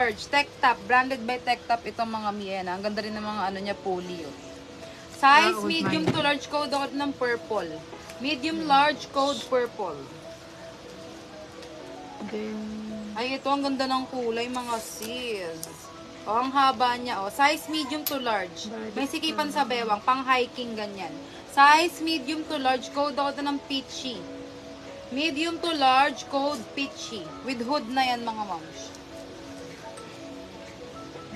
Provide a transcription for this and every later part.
Large, Tech Top, branded by Tech Top itong mga Miena. Ang ganda rin ng mga ano niya, poly. Oh. Size medium to large, code ako ng purple. Medium large, code purple. Then, Ay, ito ang ganda ng kulay, mga sis. O, ang haba niya, o. Size medium to large. May sikipan sa bewang, pang hiking, ganyan. Size medium to large, code ako ng peachy. Medium to large, code peachy. With hood na yan, mga moms.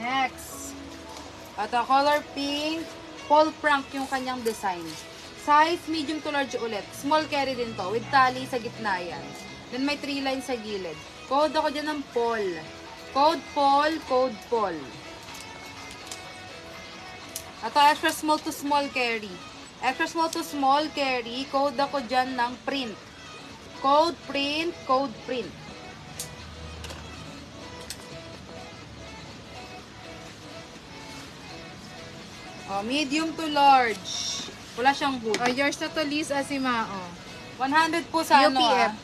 Next. At color pink, Paul Frank yung kanyang design. Size medium to large ulit. Small carry din to, with tali sa gitna yan. Then may 3 lines sa gilid. Code ako dyan ng Paul. Code Paul, code Paul. At extra small to small carry. Extra small to small carry, code ako dyan ng print. Code print, code print. Oh, medium to large. Wala siyang hood. oh, yours na to, Liz Asimao. 100 po sa ano UPF.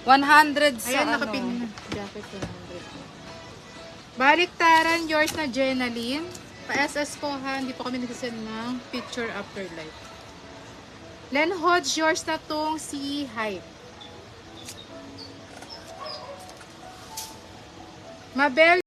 100 sa Ayan, ano. nakapin na. Jacket 100. Baliktaran, yours na Jenaline. Pa-SS po ha, hindi po kami nagsasend ng picture after light. Len Hodge, yours na tong si Hype. Mabel,